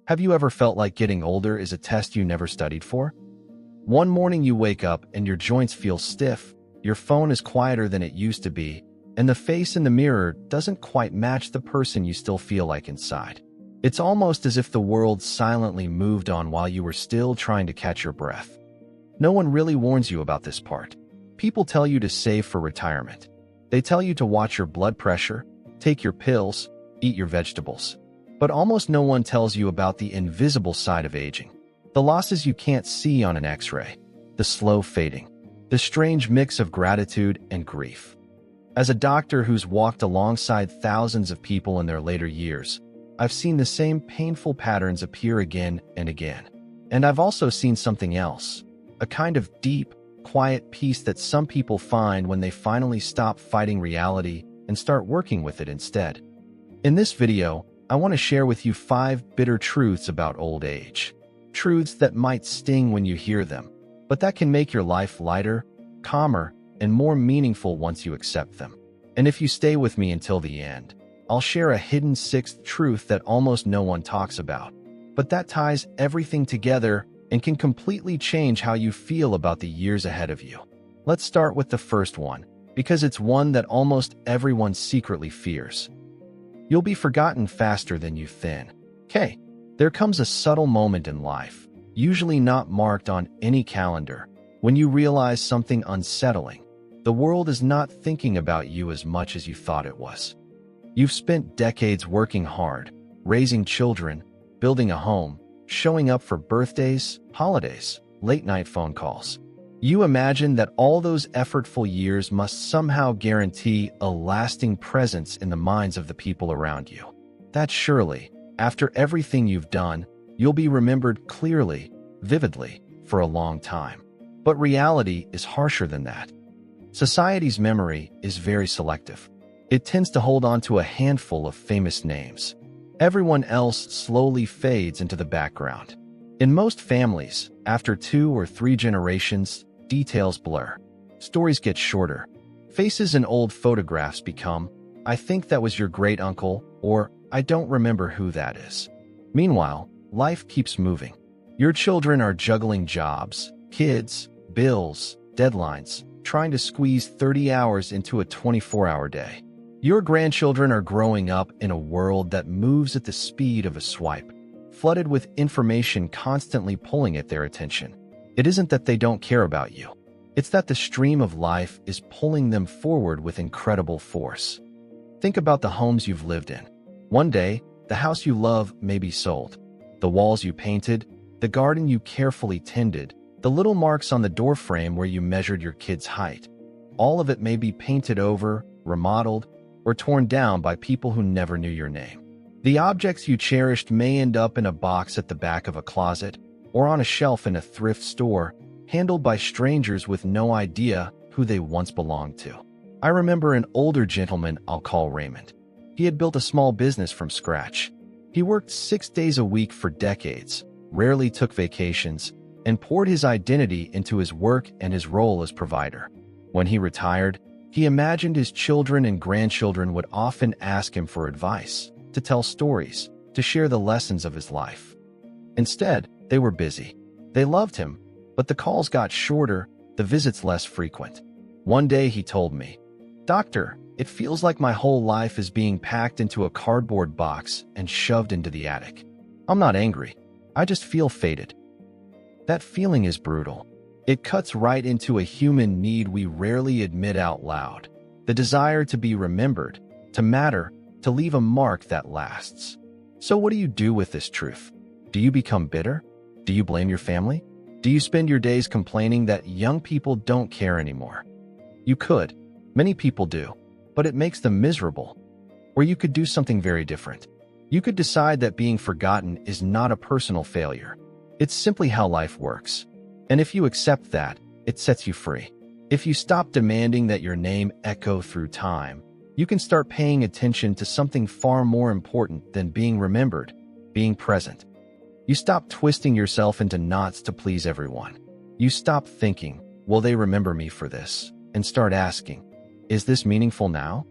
Have you ever felt like getting older is a test you never studied for? One morning you wake up and your joints feel stiff, your phone is quieter than it used to be, and the face in the mirror doesn't quite match the person you still feel like inside. It's almost as if the world silently moved on while you were still trying to catch your breath. No one really warns you about this part. People tell you to save for retirement. They tell you to watch your blood pressure, take your pills, eat your vegetables. But almost no one tells you about the invisible side of aging. The losses you can't see on an X-ray, the slow fading, the strange mix of gratitude and grief. As a doctor who's walked alongside thousands of people in their later years, I've seen the same painful patterns appear again and again. And I've also seen something else, a kind of deep, quiet peace that some people find when they finally stop fighting reality and start working with it instead. In this video, I want to share with you 5 bitter truths about old age. Truths that might sting when you hear them, but that can make your life lighter, calmer, and more meaningful once you accept them. And if you stay with me until the end, I'll share a hidden 6th truth that almost no one talks about, but that ties everything together and can completely change how you feel about the years ahead of you. Let's start with the first one, because it's one that almost everyone secretly fears. You'll be forgotten faster than you think. Okay, there comes a subtle moment in life, usually not marked on any calendar, when you realize something unsettling. The world is not thinking about you as much as you thought it was. You've spent decades working hard, raising children, building a home, showing up for birthdays, holidays, late-night phone calls. You imagine that all those effortful years must somehow guarantee a lasting presence in the minds of the people around you. That surely, after everything you've done, you'll be remembered clearly, vividly, for a long time. But reality is harsher than that. Society's memory is very selective. It tends to hold on to a handful of famous names. Everyone else slowly fades into the background. In most families, after 2 or 3 generations, details blur. Stories get shorter. Faces in old photographs become, "I think that was your great-uncle," or "I don't remember who that is." Meanwhile, life keeps moving. Your children are juggling jobs, kids, bills, deadlines, trying to squeeze 30 hours into a 24-hour day. Your grandchildren are growing up in a world that moves at the speed of a swipe, flooded with information constantly pulling at their attention. It isn't that they don't care about you. It's that the stream of life is pulling them forward with incredible force. Think about the homes you've lived in. One day, the house you love may be sold. The walls you painted, the garden you carefully tended, the little marks on the doorframe where you measured your kid's height. All of it may be painted over, remodeled, or torn down by people who never knew your name. The objects you cherished may end up in a box at the back of a closet or on a shelf in a thrift store, handled by strangers with no idea who they once belonged to. I remember an older gentleman I'll call Raymond. He had built a small business from scratch. He worked 6 days a week for decades, rarely took vacations, and poured his identity into his work and his role as provider. When he retired, he imagined his children and grandchildren would often ask him for advice, to tell stories, to share the lessons of his life. Instead, they were busy. They loved him, but the calls got shorter, the visits less frequent. One day he told me, "Doctor, it feels like my whole life is being packed into a cardboard box and shoved into the attic. I'm not angry. I just feel faded." That feeling is brutal. It cuts right into a human need we rarely admit out loud. The desire to be remembered, to matter, to leave a mark that lasts. So what do you do with this truth? Do you become bitter? Do you blame your family? Do you spend your days complaining that young people don't care anymore? You could. Many people do. But it makes them miserable. Or you could do something very different. You could decide that being forgotten is not a personal failure. It's simply how life works. And if you accept that, it sets you free. If you stop demanding that your name echo through time, you can start paying attention to something far more important than being remembered, being present. You stop twisting yourself into knots to please everyone. You stop thinking, "Will they remember me for this?" and start asking, "Is this meaningful now?"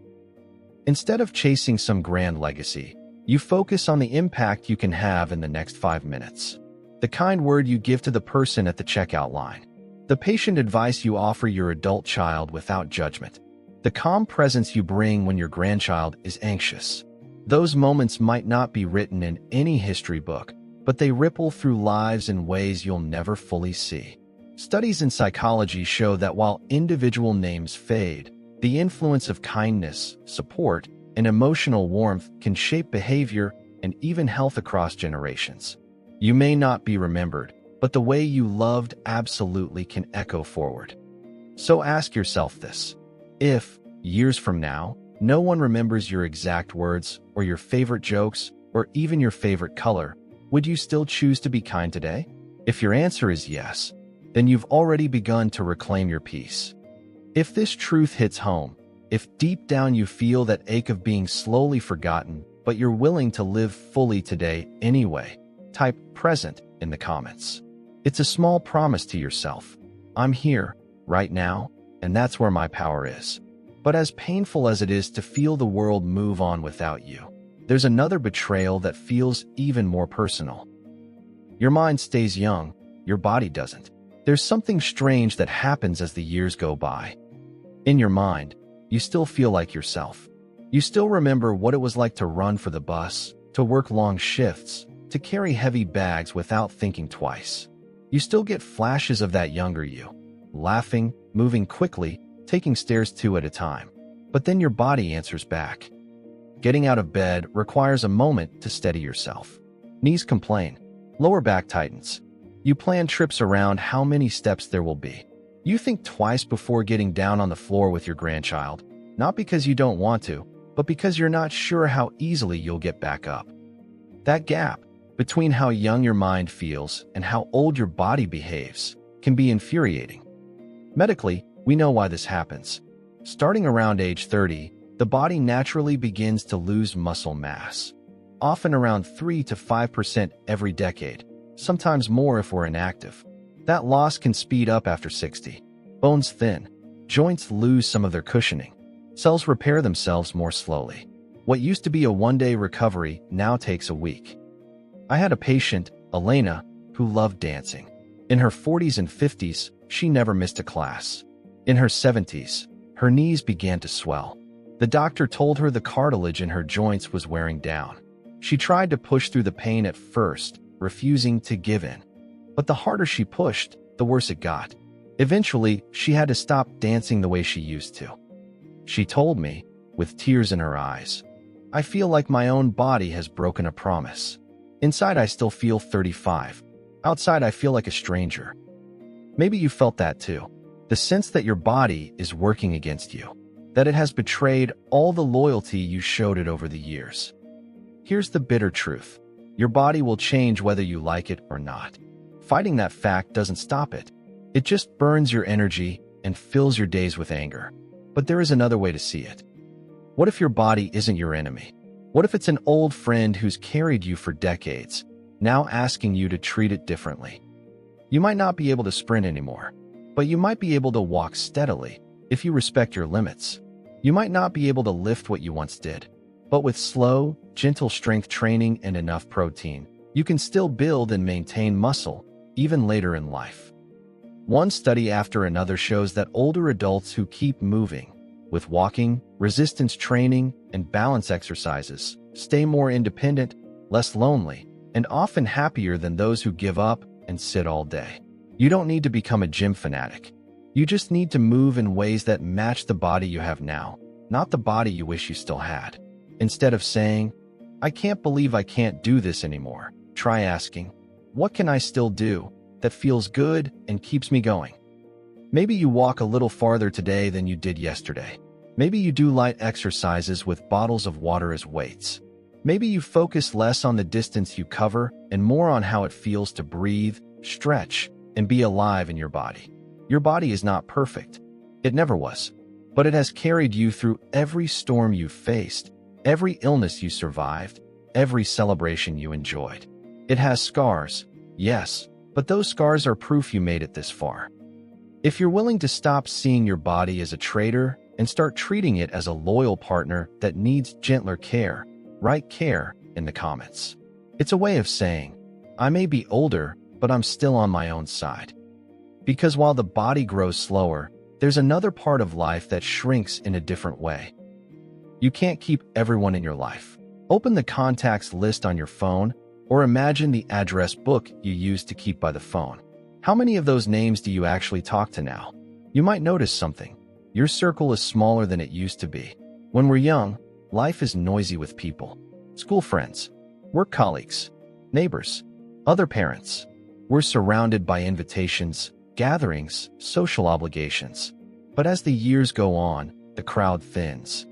Instead of chasing some grand legacy, You focus on the impact you can have in the next 5 minutes. The kind word you give to the person at the checkout line. The patient advice you offer your adult child without judgment. The calm presence you bring when your grandchild is anxious. Those moments might not be written in any history book, but they ripple through lives in ways you'll never fully see. Studies in psychology show that while individual names fade, the influence of kindness, support, and emotional warmth can shape behavior and even health across generations. You may not be remembered, but the way you loved absolutely can echo forward. So ask yourself this. If, years from now, no one remembers your exact words or your favorite jokes or even your favorite color, would you still choose to be kind today? If your answer is yes, then you've already begun to reclaim your peace. If this truth hits home, if deep down you feel that ache of being slowly forgotten, but you're willing to live fully today anyway, type present in the comments. It's a small promise to yourself. I'm here, right now, and that's where my power is. But as painful as it is to feel the world move on without you, there's another betrayal that feels even more personal. Your mind stays young, your body doesn't. There's something strange that happens as the years go by. In your mind, you still feel like yourself. You still remember what it was like to run for the bus, to work long shifts, to carry heavy bags without thinking twice. You still get flashes of that younger you, laughing, moving quickly, taking stairs 2 at a time. But then your body answers back. Getting out of bed requires a moment to steady yourself. Knees complain. Lower back tightens. You plan trips around how many steps there will be. You think twice before getting down on the floor with your grandchild, not because you don't want to, but because you're not sure how easily you'll get back up. That gap between how young your mind feels and how old your body behaves can be infuriating. Medically, we know why this happens. Starting around age 30, the body naturally begins to lose muscle mass, often around 3 to 5% every decade, sometimes more if we're inactive. That loss can speed up after 60. Bones thin, joints lose some of their cushioning, cells repair themselves more slowly. What used to be a one-day recovery now takes a week. I had a patient, Elena, who loved dancing. In her 40s and 50s, she never missed a class. In her 70s, her knees began to swell. The doctor told her the cartilage in her joints was wearing down. She tried to push through the pain at first, refusing to give in. But the harder she pushed, the worse it got. Eventually, she had to stop dancing the way she used to. She told me, with tears in her eyes, "I feel like my own body has broken a promise. Inside I still feel 35. Outside I feel like a stranger." Maybe you felt that too. The sense that your body is working against you, that it has betrayed all the loyalty you showed it over the years. Here's the bitter truth. Your body will change whether you like it or not. Fighting that fact doesn't stop it. It just burns your energy and fills your days with anger. But there is another way to see it. What if your body isn't your enemy? What if it's an old friend who's carried you for decades, now asking you to treat it differently? You might not be able to sprint anymore, but you might be able to walk steadily if you respect your limits. You might not be able to lift what you once did, but with slow, gentle strength training and enough protein, you can still build and maintain muscle, even later in life. One study after another shows that older adults who keep moving, with walking, resistance training, and balance exercises, stay more independent, less lonely, and often happier than those who give up and sit all day. You don't need to become a gym fanatic. You just need to move in ways that match the body you have now, not the body you wish you still had. Instead of saying, "I can't believe I can't do this anymore," try asking, "What can I still do that feels good and keeps me going?" Maybe you walk a little farther today than you did yesterday. Maybe you do light exercises with bottles of water as weights. Maybe you focus less on the distance you cover and more on how it feels to breathe, stretch, and be alive in your body. Your body is not perfect. It never was. But it has carried you through every storm you've faced, every illness you survived, every celebration you enjoyed. It has scars, yes, but those scars are proof you made it this far. If you're willing to stop seeing your body as a traitor and start treating it as a loyal partner that needs gentler care, right care, in the comments. It's a way of saying, I may be older, but I'm still on my own side. Because while the body grows slower, there's another part of life that shrinks in a different way. You can't keep everyone in your life. Open the contacts list on your phone, or imagine the address book you used to keep by the phone. How many of those names do you actually talk to now? You might notice something. Your circle is smaller than it used to be. When we're young, life is noisy with people. School friends, work colleagues, neighbors, other parents. We're surrounded by invitations, gatherings, social obligations. But as the years go on, the crowd thins.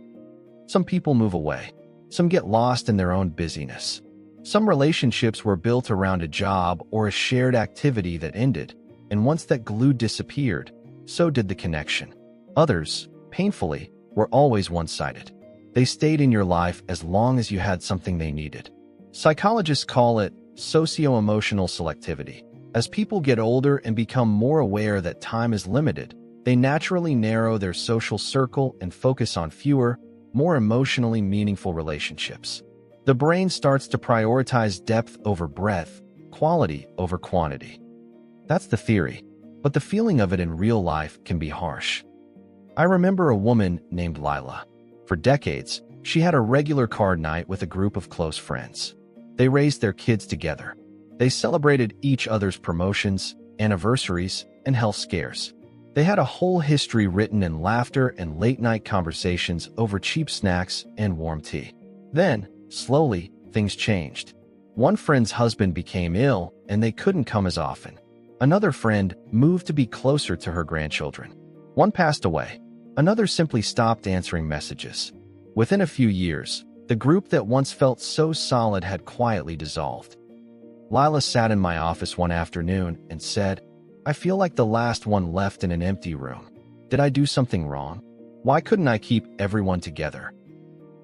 Some people move away. Some get lost in their own busyness. Some relationships were built around a job or a shared activity that ended, and once that glue disappeared, so did the connection. Others, painfully, were always one-sided. They stayed in your life as long as you had something they needed. Psychologists call it socio-emotional selectivity. As people get older and become more aware that time is limited, they naturally narrow their social circle and focus on fewer, more emotionally meaningful relationships. The brain starts to prioritize depth over breadth, quality over quantity. That's the theory, but the feeling of it in real life can be harsh. I remember a woman named Lila. For decades, she had a regular card night with a group of close friends. They raised their kids together. They celebrated each other's promotions, anniversaries, and health scares. They had a whole history written in laughter and late-night conversations over cheap snacks and warm tea. Then, slowly, things changed. One friend's husband became ill, and they couldn't come as often. Another friend moved to be closer to her grandchildren. One passed away. Another simply stopped answering messages. Within a few years, the group that once felt so solid had quietly dissolved. Lila sat in my office one afternoon and said, I feel like the last one left in an empty room. Did I do something wrong? Why couldn't I keep everyone together?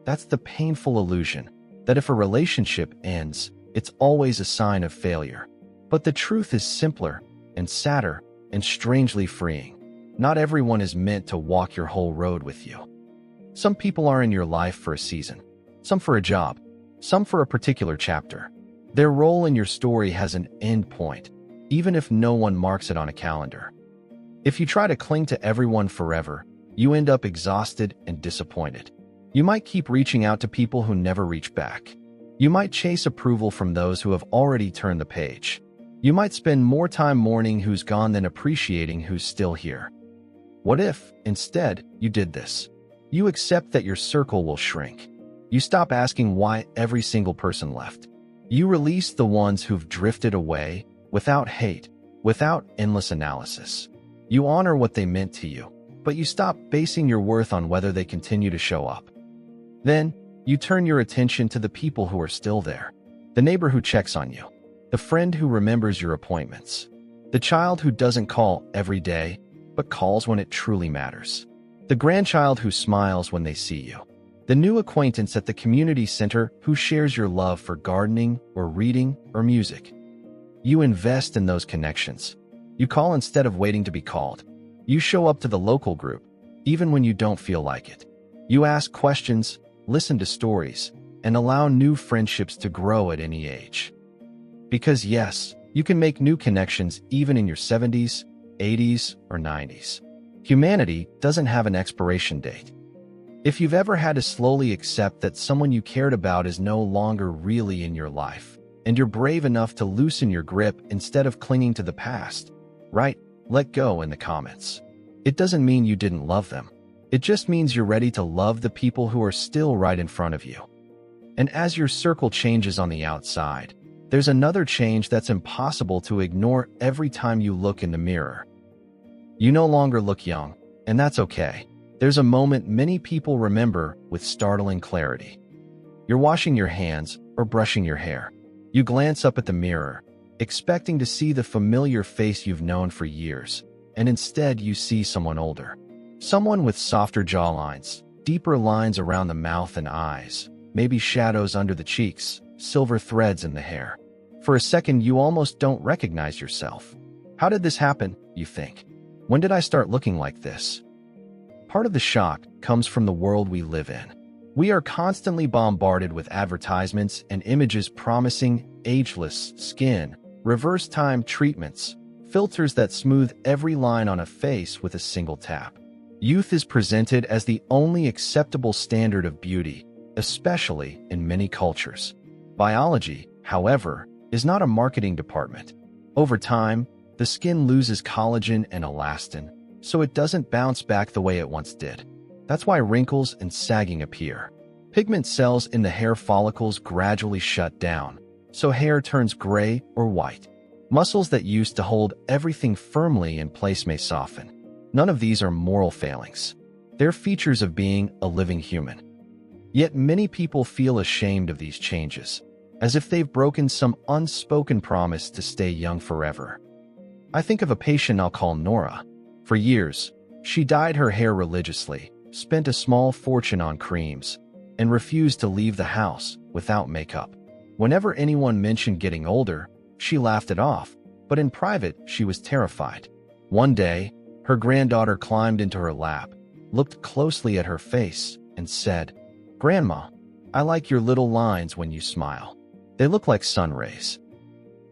That's the painful illusion that if a relationship ends, it's always a sign of failure. But the truth is simpler and sadder and strangely freeing. Not everyone is meant to walk your whole road with you. Some people are in your life for a season, some for a job, some for a particular chapter. Their role in your story has an end point, even if no one marks it on a calendar. If you try to cling to everyone forever, you end up exhausted and disappointed. You might keep reaching out to people who never reach back. You might chase approval from those who have already turned the page. You might spend more time mourning who's gone than appreciating who's still here. What if, instead, you did this? You accept that your circle will shrink. You stop asking why every single person left. You release the ones who've drifted away without hate, without endless analysis. You honor what they meant to you, but you stop basing your worth on whether they continue to show up. Then, you turn your attention to the people who are still there. The neighbor who checks on you. The friend who remembers your appointments. The child who doesn't call every day, but calls when it truly matters. The grandchild who smiles when they see you. The new acquaintance at the community center who shares your love for gardening or reading or music. You invest in those connections. You call instead of waiting to be called. You show up to the local group, even when you don't feel like it. You ask questions, listen to stories, and allow new friendships to grow at any age. Because yes, you can make new connections even in your 70s, 80s, or 90s. Humanity doesn't have an expiration date. If you've ever had to slowly accept that someone you cared about is no longer really in your life, and you're brave enough to loosen your grip instead of clinging to the past, write "let go" in the comments. It doesn't mean you didn't love them. It just means you're ready to love the people who are still right in front of you. And as your circle changes on the outside, there's another change that's impossible to ignore every time you look in the mirror. You no longer look young, and that's okay. There's a moment many people remember with startling clarity. You're washing your hands or brushing your hair. You glance up at the mirror, expecting to see the familiar face you've known for years, and instead you see someone older. Someone with softer jawlines, deeper lines around the mouth and eyes, maybe shadows under the cheeks, silver threads in the hair. For a second, you almost don't recognize yourself. How did this happen, you think? When did I start looking like this? Part of the shock comes from the world we live in. We are constantly bombarded with advertisements and images promising ageless skin, reverse time treatments, filters that smooth every line on a face with a single tap. Youth is presented as the only acceptable standard of beauty, especially in many cultures. Biology, however, is not a marketing department. Over time, the skin loses collagen and elastin, so it doesn't bounce back the way it once did. That's why wrinkles and sagging appear. Pigment cells in the hair follicles gradually shut down, so hair turns gray or white. Muscles that used to hold everything firmly in place may soften. None of these are moral failings. They're features of being a living human. Yet many people feel ashamed of these changes, as if they've broken some unspoken promise to stay young forever. I think of a patient I'll call Nora. For years, she dyed her hair religiously, spent a small fortune on creams, and refused to leave the house without makeup. Whenever anyone mentioned getting older, she laughed it off, but in private, she was terrified. One day, her granddaughter climbed into her lap, looked closely at her face, and said, "Grandma, I like your little lines when you smile. They look like sun rays."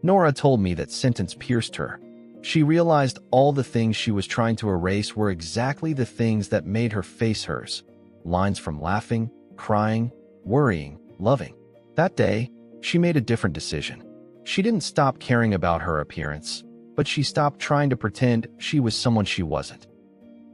Nora told me that sentence pierced her. She realized all the things she was trying to erase were exactly the things that made her face hers. Lines from laughing, crying, worrying, loving. That day, she made a different decision. She didn't stop caring about her appearance, but she stopped trying to pretend she was someone she wasn't.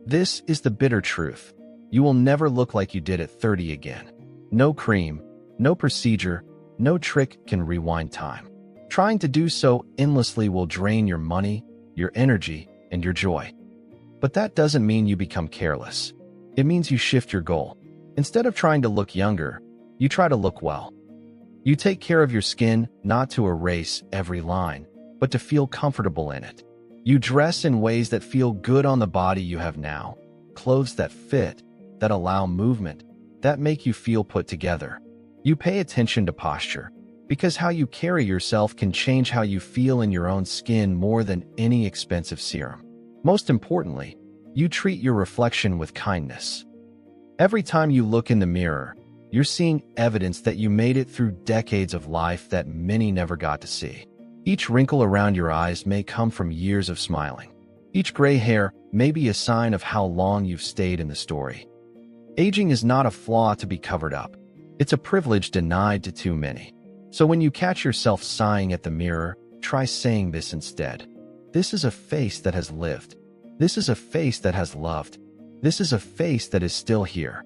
This is the bitter truth. You will never look like you did at 30 again. No cream, no procedure, no trick can rewind time. Trying to do so endlessly will drain your money, your energy, and your joy. But that doesn't mean you become careless. It means you shift your goal. Instead of trying to look younger, you try to look well. You take care of your skin not to erase every line, but to feel comfortable in it. You dress in ways that feel good on the body you have now, clothes that fit, that allow movement, that make you feel put together. You pay attention to posture, because how you carry yourself can change how you feel in your own skin more than any expensive serum. Most importantly, you treat your reflection with kindness. Every time you look in the mirror, you're seeing evidence that you made it through decades of life that many never got to see. Each wrinkle around your eyes may come from years of smiling. Each gray hair may be a sign of how long you've stayed in the story. Aging is not a flaw to be covered up. It's a privilege denied to too many. So when you catch yourself sighing at the mirror, try saying this instead. This is a face that has lived. This is a face that has loved. This is a face that is still here.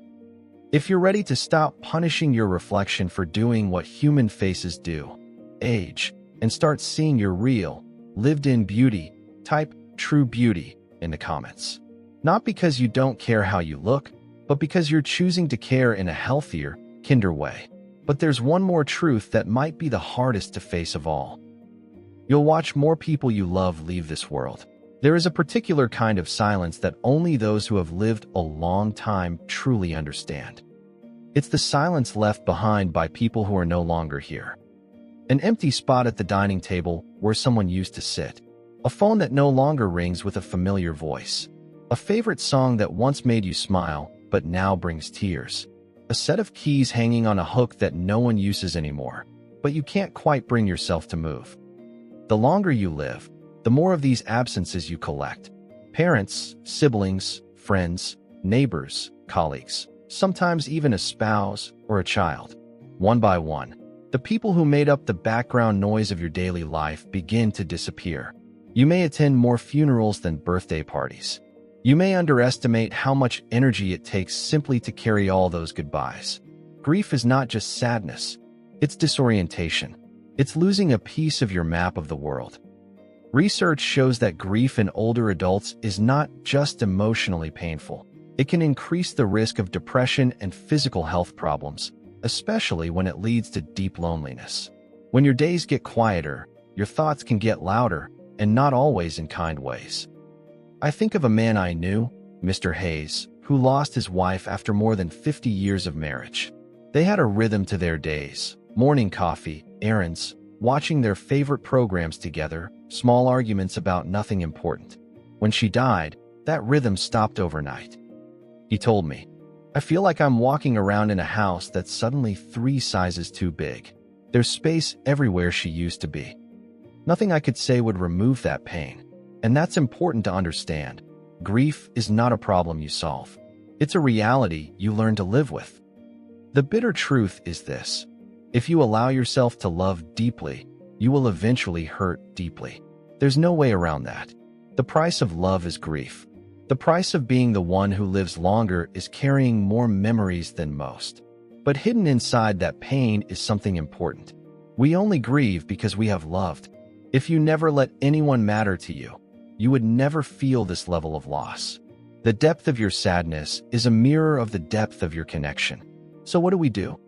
If you're ready to stop punishing your reflection for doing what human faces do, age, and start seeing your real, lived-in beauty, type true beauty in the comments. Not because you don't care how you look, but because you're choosing to care in a healthier, kinder way. But there's one more truth that might be the hardest to face of all. You'll watch more people you love leave this world. There is a particular kind of silence that only those who have lived a long time truly understand. It's the silence left behind by people who are no longer here. An empty spot at the dining table where someone used to sit. A phone that no longer rings with a familiar voice. A favorite song that once made you smile, but now brings tears. A set of keys hanging on a hook that no one uses anymore, but you can't quite bring yourself to move. The longer you live, the more of these absences you collect. Parents, siblings, friends, neighbors, colleagues, sometimes even a spouse or a child. One by one, the people who made up the background noise of your daily life begin to disappear. You may attend more funerals than birthday parties. You may underestimate how much energy it takes simply to carry all those goodbyes. Grief is not just sadness. It's disorientation. It's losing a piece of your map of the world. Research shows that grief in older adults is not just emotionally painful. It can increase the risk of depression and physical health problems, especially when it leads to deep loneliness. When your days get quieter, your thoughts can get louder, and not always in kind ways. I think of a man I knew, Mr. Hayes, who lost his wife after more than 50 years of marriage. They had a rhythm to their days: morning coffee, errands, watching their favorite programs together, small arguments about nothing important. When she died, that rhythm stopped overnight. He told me, I feel like I'm walking around in a house that's suddenly 3 sizes too big. There's space everywhere she used to be. Nothing I could say would remove that pain. And that's important to understand. Grief is not a problem you solve. It's a reality you learn to live with. The bitter truth is this: if you allow yourself to love deeply, you will eventually hurt deeply. There's no way around that. The price of love is grief. The price of being the one who lives longer is carrying more memories than most. But hidden inside that pain is something important. We only grieve because we have loved. If you never let anyone matter to you, you would never feel this level of loss. The depth of your sadness is a mirror of the depth of your connection. So what do?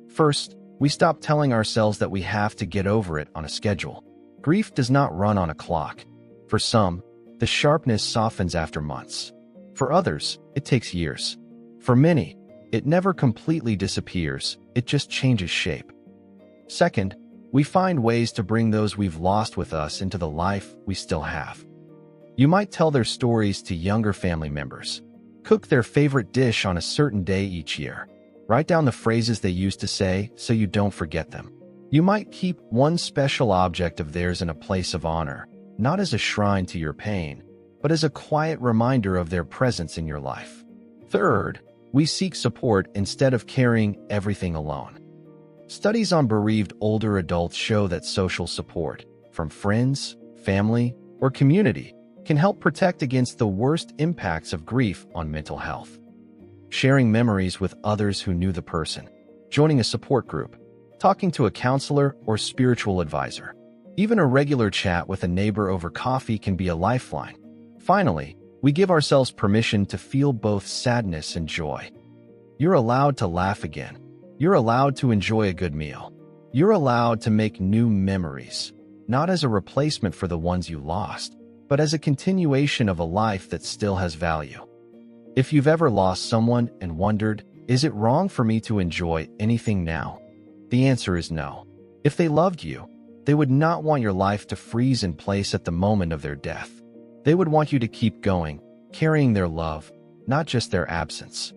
First, we stop telling ourselves that we have to get over it on a schedule. Grief does not run on a clock. For some, the sharpness softens after months. For others, it takes years. For many, it never completely disappears, it just changes shape. Second, we find ways to bring those we've lost with us into the life we still have. You might tell their stories to younger family members, cook their favorite dish on a certain day each year, write down the phrases they used to say so you don't forget them. You might keep one special object of theirs in a place of honor, not as a shrine to your pain, but as a quiet reminder of their presence in your life. Third, we seek support instead of carrying everything alone. Studies on bereaved older adults show that social support, from friends, family, or community, can help protect against the worst impacts of grief on mental health. Sharing memories with others who knew the person, joining a support group, talking to a counselor or spiritual advisor. Even a regular chat with a neighbor over coffee can be a lifeline. Finally, we give ourselves permission to feel both sadness and joy. You're allowed to laugh again. You're allowed to enjoy a good meal. You're allowed to make new memories, not as a replacement for the ones you lost, but as a continuation of a life that still has value. If you've ever lost someone and wondered, is it wrong for me to enjoy anything now? The answer is no. If they loved you, they would not want your life to freeze in place at the moment of their death. They would want you to keep going, carrying their love, not just their absence.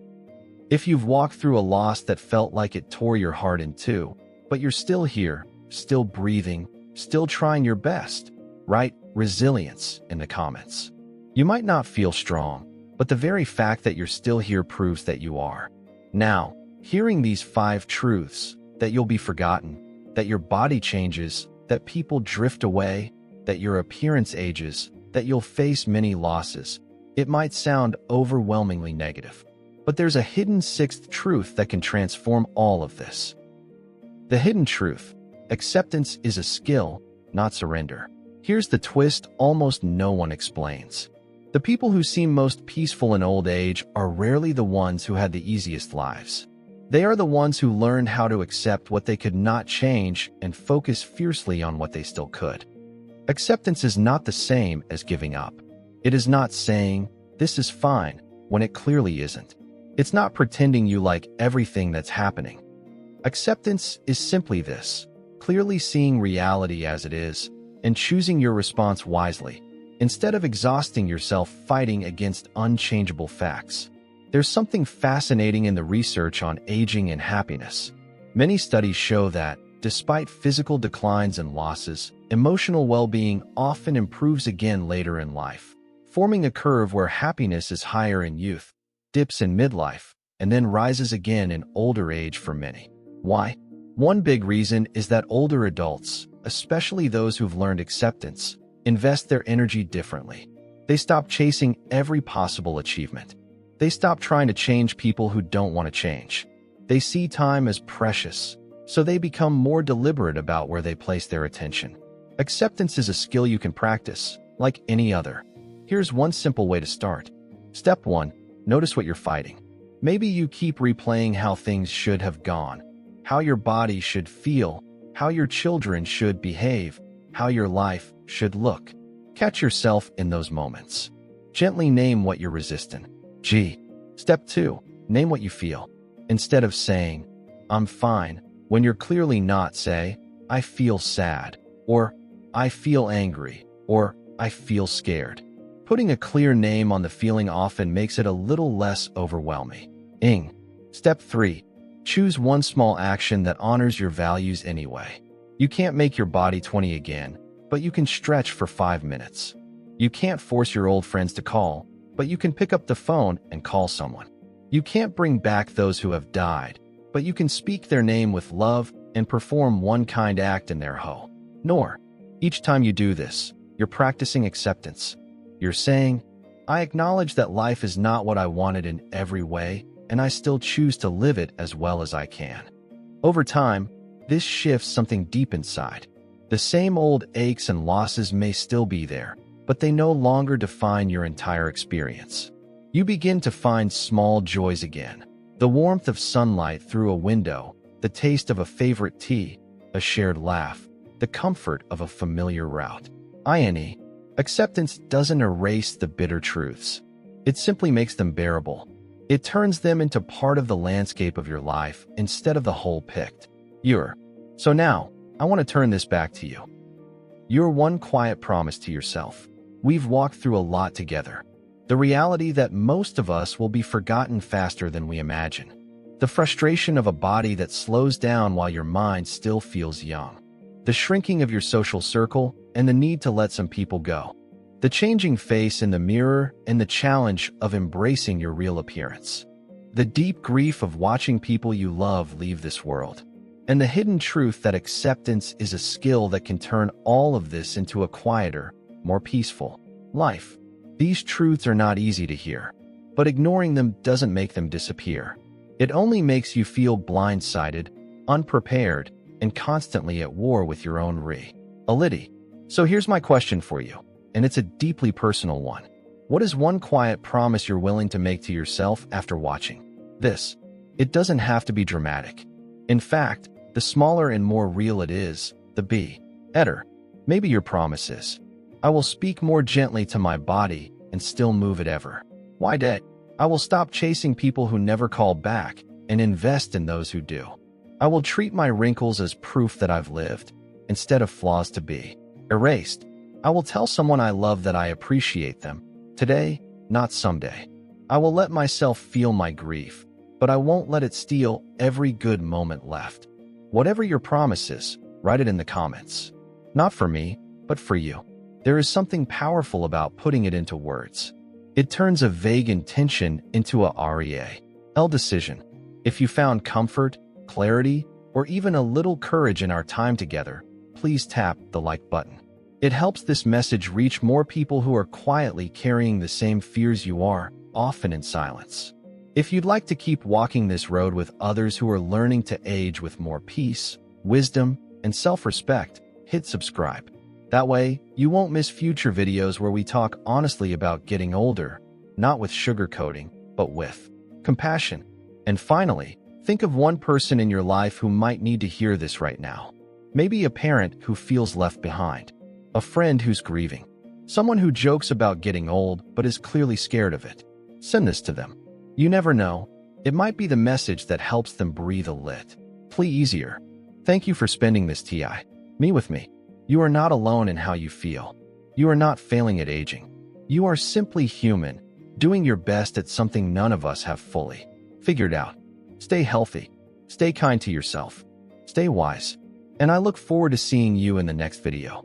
If you've walked through a loss that felt like it tore your heart in two, but you're still here, still breathing, still trying your best, write resilience in the comments. You might not feel strong, but the very fact that you're still here proves that you are. Now, hearing these 5 truths, that you'll be forgotten, that your body changes, that people drift away, that your appearance ages, that you'll face many losses, it might sound overwhelmingly negative. But there's a hidden 6th truth that can transform all of this. The hidden truth: acceptance is a skill, not surrender. Here's the twist almost no one explains. The people who seem most peaceful in old age are rarely the ones who had the easiest lives. They are the ones who learned how to accept what they could not change and focus fiercely on what they still could. Acceptance is not the same as giving up. It is not saying, "This is fine," when it clearly isn't. It's not pretending you like everything that's happening. Acceptance is simply this: clearly seeing reality as it is and choosing your response wisely, instead of exhausting yourself fighting against unchangeable facts. There's something fascinating in the research on aging and happiness. Many studies show that, despite physical declines and losses, emotional well-being often improves again later in life, forming a curve where happiness is higher in youth, dips in midlife, and then rises again in older age for many. Why? One big reason is that older adults, especially those who've learned acceptance, invest their energy differently. They stop chasing every possible achievement. They stop trying to change people who don't want to change. They see time as precious, so they become more deliberate about where they place their attention. Acceptance is a skill you can practice, like any other. Here's one simple way to start. Step 1. Notice what you're fighting. Maybe you keep replaying how things should have gone, how your body should feel, how your children should behave, how your life should look. Catch yourself in those moments. Gently name what you're resisting. Step 2. Name what you feel. Instead of saying, "I'm fine," when you're clearly not, say, "I feel sad," or "I feel angry," or "I feel scared." Putting a clear name on the feeling often makes it a little less overwhelming. Step 3. Choose one small action that honors your values anyway. You can't make your body 20 again, but you can stretch for 5 minutes. You can't force your old friends to call, but you can pick up the phone and call someone. You can't bring back those who have died, but you can speak their name with love and perform one kind act in their home. Nor, each time you do this, you're practicing acceptance. You're saying, I acknowledge that life is not what I wanted in every way, and I still choose to live it as well as I can. Over time, this shifts something deep inside. The same old aches and losses may still be there, but they no longer define your entire experience. You begin to find small joys again. The warmth of sunlight through a window, the taste of a favorite tea, a shared laugh, the comfort of a familiar route. Acceptance doesn't erase the bitter truths. It simply makes them bearable. It turns them into part of the landscape of your life instead of the whole picture. So now, I want to turn this back to you. Your one quiet promise to yourself. We've walked through a lot together. The reality that most of us will be forgotten faster than we imagine. The frustration of a body that slows down while your mind still feels young. The shrinking of your social circle and the need to let some people go. The changing face in the mirror and the challenge of embracing your real appearance. The deep grief of watching people you love leave this world. And the hidden truth that acceptance is a skill that can turn all of this into a quieter, more peaceful life. These truths are not easy to hear, but ignoring them doesn't make them disappear. It only makes you feel blindsided, unprepared, and constantly at war with your own reality. So here's my question for you, and it's a deeply personal one. What is one quiet promise you're willing to make to yourself after watching this? It doesn't have to be dramatic. In fact, the smaller and more real it is, the better. Maybe your promise is, I will speak more gently to my body and still move it ever. Why did? I will stop chasing people who never call back and invest in those who do. I will treat my wrinkles as proof that I've lived, instead of flaws to be erased. I will tell someone I love that I appreciate them, today, not someday. I will let myself feel my grief, but I won't let it steal every good moment left. Whatever your promise is, write it in the comments. Not for me, but for you. There is something powerful about putting it into words. It turns a vague intention into a real decision. If you found comfort, clarity, or even a little courage in our time together, please tap the like button. It helps this message reach more people who are quietly carrying the same fears you are, often in silence. If you'd like to keep walking this road with others who are learning to age with more peace, wisdom, and self-respect, hit subscribe. That way, you won't miss future videos where we talk honestly about getting older, not with sugarcoating, but with compassion. And finally, think of one person in your life who might need to hear this right now. Maybe a parent who feels left behind, a friend who's grieving, someone who jokes about getting old but is clearly scared of it. Send this to them. You never know, it might be the message that helps them breathe a little easier. Thank you for spending this time with me. You are not alone in how you feel. You are not failing at aging. You are simply human, doing your best at something none of us have fully figured out. Stay healthy, stay kind to yourself, stay wise, and I look forward to seeing you in the next video.